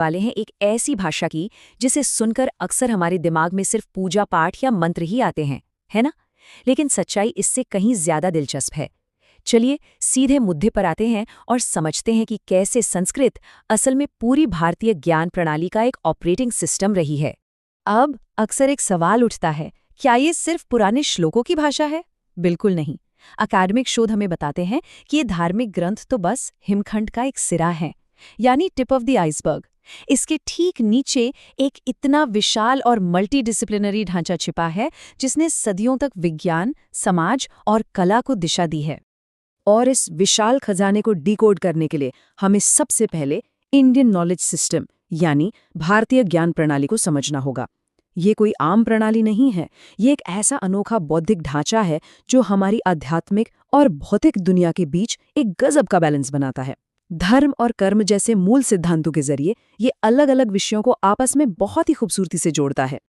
वाले हैं एक ऐसी भाषा की जिसे सुनकर अक्सर हमारे दिमाग में सिर्फ पूजा पाठ या मंत्र ही आते हैं, है ना? लेकिन सच्चाई इससे कहीं ज्यादा दिलचस्प है। चलिए सीधे मुद्दे पर आते हैं और समझते हैं कि कैसे संस्कृत असल में पूरी भारतीय ज्ञान प्रणाली का एक ऑपरेटिंग सिस्टम रही है। अब अक्सर एक सवाल उठता है, क्या ये सिर्फ पुराने श्लोकों की भाषा है? बिल्कुल नहीं। अकादमिक शोध हमें बताते हैं कि ये धार्मिक ग्रंथ तो बस हिमखंड का एक सिरा है, यानी टिप ऑफ द आइसबर्ग। इसके ठीक नीचे एक इतना विशाल और मल्टीडिसिप्लिनरी ढांचा छिपा है जिसने सदियों तक विज्ञान, समाज और कला को दिशा दी है। और इस विशाल खजाने को डिकोड करने के लिए हमें सबसे पहले इंडियन नॉलेज सिस्टम यानी भारतीय ज्ञान प्रणाली को समझना होगा। ये कोई आम प्रणाली नहीं है, ये एक ऐसा अनोखा बौद्धिक ढांचा है जो हमारी आध्यात्मिक और भौतिक दुनिया के बीच एक गजब का बैलेंस बनाता है। धर्म और कर्म जैसे मूल सिद्धांतों के जरिए ये अलग अलग विषयों को आपस में बहुत ही खूबसूरती से जोड़ता है।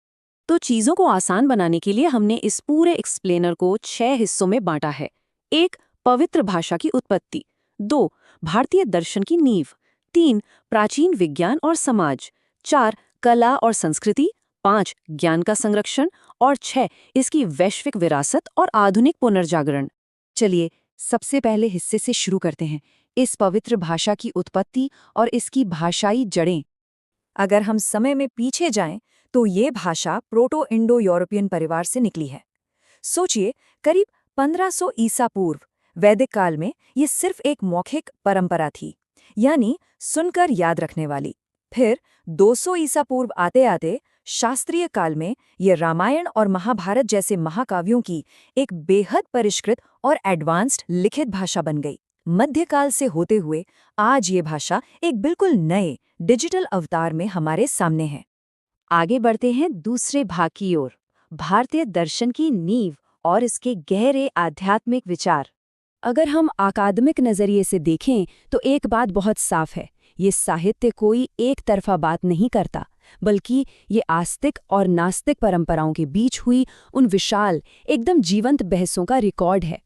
तो चीजों को आसान बनाने के लिए हमने इस पूरे एक्सप्लेनर को 6 हिस्सों में बांटा है। 1. पवित्र भाषा की उत्पत्ति। 2. भारतीय दर्शन की नींव। 3. प्राचीन विज्ञान और समाज। 4. कला और संस्कृति। 5. ज्ञान का संरक्षण। और 6. इसकी वैश्विक विरासत और आधुनिक पुनर्जागरण। चलिए सबसे पहले हिस्से से शुरू करते हैं, इस पवित्र भाषा की उत्पत्ति और इसकी भाषाई जड़ें। अगर हम समय में पीछे जाएं, तो ये भाषा प्रोटो इंडो यूरोपियन परिवार से निकली है। सोचिए, करीब 1500 ईसा पूर्व वैदिक काल में ये सिर्फ एक मौखिक परंपरा थी, यानी सुनकर याद रखने वाली। फिर 200 ईसा पूर्व आते आते शास्त्रीय काल में ये रामायण और महाभारत जैसे महाकाव्यों की एक बेहद परिष्कृत और एडवांस्ड लिखित भाषा बन गई। मध्यकाल से होते हुए आज ये भाषा एक बिल्कुल नए डिजिटल अवतार में हमारे सामने है। आगे बढ़ते हैं दूसरे भाग की ओर, भारतीय दर्शन की नींव और इसके गहरे आध्यात्मिक विचार। अगर हम अकादमिक नजरिए से देखें तो एक बात बहुत साफ है, ये साहित्य कोई एक तरफा बात नहीं करता, बल्कि ये आस्तिक और नास्तिक परंपराओं के बीच हुई उन विशाल, एकदम जीवंत बहसों का रिकॉर्ड है।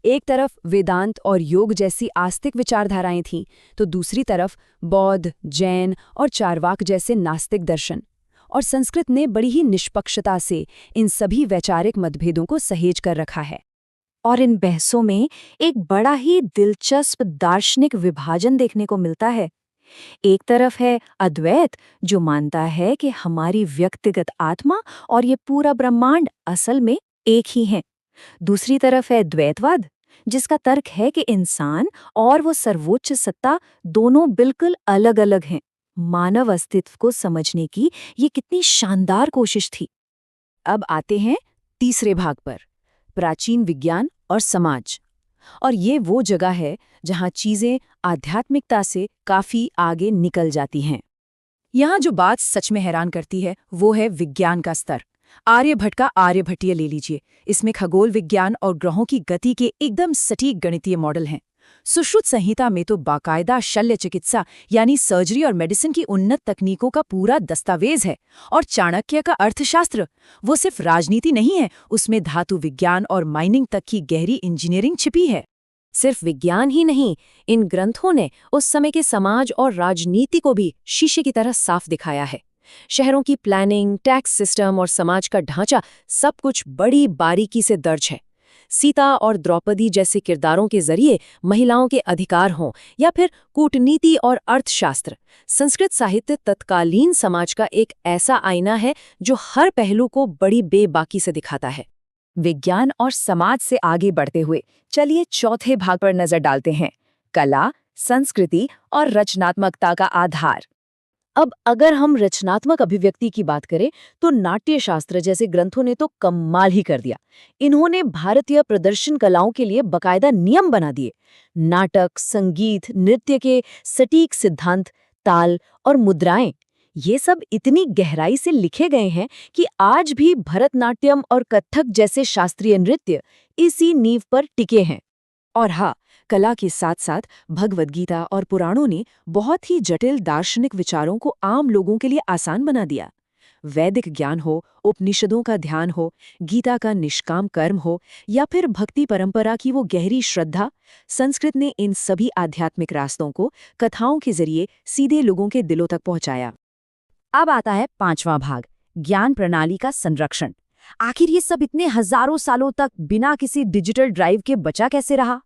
एक तरफ वेदांत और योग जैसी आस्तिक विचारधाराएं थीं, तो दूसरी तरफ बौद्ध, जैन और चार्वाक जैसे नास्तिक दर्शन। और संस्कृत ने बड़ी ही निष्पक्षता से इन सभी वैचारिक मतभेदों को सहेज कर रखा है। और इन बहसों में एक बड़ा ही दिलचस्प दार्शनिक विभाजन देखने को मिलता है। एक तरफ है अद्वैत, जो मानता है कि हमारी व्यक्तिगत आत्मा और ये पूरा ब्रह्मांड असल में एक ही हैं। दूसरी तरफ है द्वैतवाद, जिसका तर्क है कि इंसान और वो सर्वोच्च सत्ता दोनों बिल्कुल अलग अलग हैं। मानव अस्तित्व को समझने की ये कितनी शानदार कोशिश थी। अब आते हैं तीसरे भाग पर, प्राचीन विज्ञान और समाज। और ये वो जगह है जहाँ चीजें आध्यात्मिकता से काफी आगे निकल जाती हैं। यहाँ जो बात सच में हैरान करती है वो है विज्ञान का स्तर। आर्यभट्ट का आर्यभट्टीय ले लीजिए, इसमें खगोल विज्ञान और ग्रहों की गति के एकदम सटीक गणितीय मॉडल हैं। सुश्रुत संहिता में तो बाकायदा शल्य चिकित्सा यानी सर्जरी और मेडिसिन की उन्नत तकनीकों का पूरा दस्तावेज है। और चाणक्य का अर्थशास्त्र, वो सिर्फ राजनीति नहीं है, उसमें धातु विज्ञान और माइनिंग तक की गहरी इंजीनियरिंग छिपी है। सिर्फ विज्ञान ही नहीं, इन ग्रंथों ने उस समय के समाज और राजनीति को भी शीशे की तरह साफ दिखाया है। शहरों की प्लानिंग, टैक्स सिस्टम और समाज का ढांचा सब कुछ बड़ी बारीकी से दर्ज है। सीता और द्रौपदी जैसे किरदारों के जरिए महिलाओं के अधिकार हों या फिर कूटनीति और अर्थशास्त्र, संस्कृत साहित्य तत्कालीन समाज का एक ऐसा आईना है जो हर पहलू को बड़ी बेबाकी से दिखाता है। विज्ञान और समाज से आगे बढ़ते हुए चलिए चौथे भाग पर नजर डालते हैं, कला, संस्कृति और रचनात्मकता का आधार। अब अगर हम रचनात्मक अभिव्यक्ति की बात करें तो नाट्य शास्त्र जैसे ग्रंथों ने तो कमाल ही कर दिया। इन्होंने भारतीय प्रदर्शन कलाओं के लिए बकायदा नियम बना दिए। नाटक, संगीत, नृत्य के सटीक सिद्धांत, ताल और मुद्राएं, ये सब इतनी गहराई से लिखे गए हैं कि आज भी भरतनाट्यम और कथक जैसे शास्त्रीय नृत्य इसी नींव पर टिके हैं। और हाँ, कला के साथ साथ भगवद गीता और पुराणों ने बहुत ही जटिल दार्शनिक विचारों को आम लोगों के लिए आसान बना दिया। वैदिक ज्ञान हो, उपनिषदों का ध्यान हो, गीता का निष्काम कर्म हो या फिर भक्ति परंपरा की वो गहरी श्रद्धा, संस्कृत ने इन सभी आध्यात्मिक रास्तों को कथाओं के जरिए सीधे लोगों के दिलों तक पहुंचाया। अब आता है 5वां भाग, ज्ञान प्रणाली का संरक्षण। आखिर ये सब इतने हजारों सालों तक बिना किसी डिजिटल ड्राइव के बचा कैसे रहा?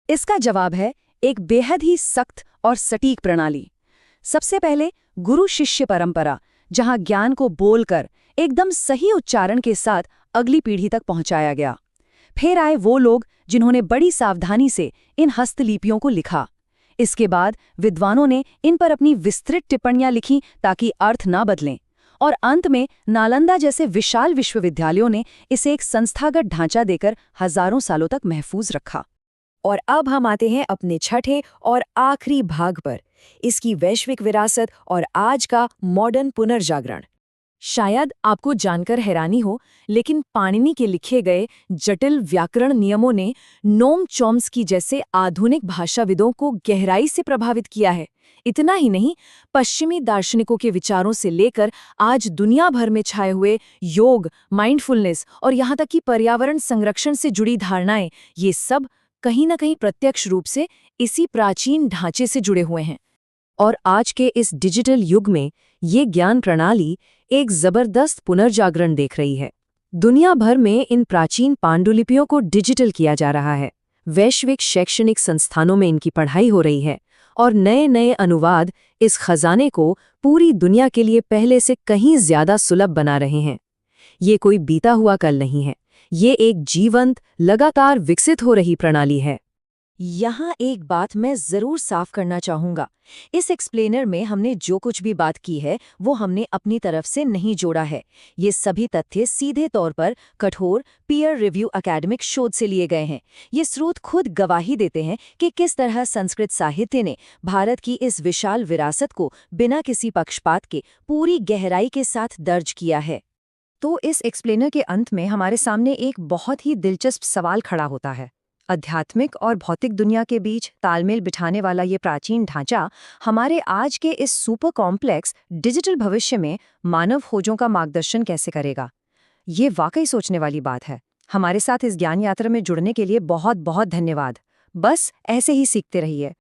इसका जवाब है एक बेहद ही सख्त और सटीक प्रणाली। सबसे पहले गुरु शिष्य परंपरा, जहां ज्ञान को बोलकर एकदम सही उच्चारण के साथ अगली पीढ़ी तक पहुंचाया गया। फिर आए वो लोग जिन्होंने बड़ी सावधानी से इन हस्तलिपियों को लिखा। इसके बाद विद्वानों ने इन पर अपनी विस्तृत टिप्पणियां लिखी ताकि अर्थ ना बदलें। और अंत में नालंदा जैसे विशाल विश्वविद्यालयों ने इसे एक संस्थागत ढांचा देकर हजारों सालों तक महफूज रखा। और अब हम आते हैं अपने छठे और आखिरी भाग पर, इसकी वैश्विक विरासत और आज का मॉडर्न पुनर्जागरण। शायद आपको जानकर हैरानी हो, लेकिन पाणिनि के लिखे गए जटिल व्याकरण नियमों ने नोम चॉम्स्की जैसे आधुनिक भाषाविदों को गहराई से प्रभावित किया है। इतना ही नहीं, पश्चिमी दार्शनिकों के विचारों से लेकर आज दुनिया भर में छाए हुए योग, माइंडफुलनेस और यहाँ तक कि पर्यावरण संरक्षण से जुड़ी धारणाएं, ये सब कहीं न कहीं प्रत्यक्ष रूप से इसी प्राचीन ढांचे से जुड़े हुए हैं। और आज के इस डिजिटल युग में ये ज्ञान प्रणाली एक जबरदस्त पुनर्जागरण देख रही है। दुनिया भर में इन प्राचीन पांडुलिपियों को डिजिटल किया जा रहा है। वैश्विक शैक्षणिक संस्थानों में इनकी पढ़ाई हो रही है और नए नए अनुवाद इस खजाने को पूरी दुनिया के लिए पहले से कहीं ज्यादा सुलभ बना रहे हैं। ये कोई बीता हुआ कल नहीं है, ये एक जीवंत, लगातार विकसित हो रही प्रणाली है। यहाँ एक बात मैं जरूर साफ करना चाहूंगा, इस एक्सप्लेनर में हमने जो कुछ भी बात की है वो हमने अपनी तरफ से नहीं जोड़ा है। ये सभी तथ्य सीधे तौर पर कठोर पीयर रिव्यू एकेडमिक शोध से लिए गए हैं। ये स्रोत खुद गवाही देते हैं कि किस तरह संस्कृत साहित्य ने भारत की इस विशाल विरासत को बिना किसी पक्षपात के पूरी गहराई के साथ दर्ज किया है। तो इस एक्सप्लेनर के अंत में हमारे सामने एक बहुत ही दिलचस्प सवाल खड़ा होता है। आध्यात्मिक और भौतिक दुनिया के बीच तालमेल बिठाने वाला ये प्राचीन ढांचा हमारे आज के इस सुपर कॉम्प्लेक्स डिजिटल भविष्य में मानव खोजों का मार्गदर्शन कैसे करेगा? ये वाकई सोचने वाली बात है। हमारे साथ इस ज्ञान यात्रा में जुड़ने के लिए बहुत बहुत धन्यवाद। बस ऐसे ही सीखते रहिए।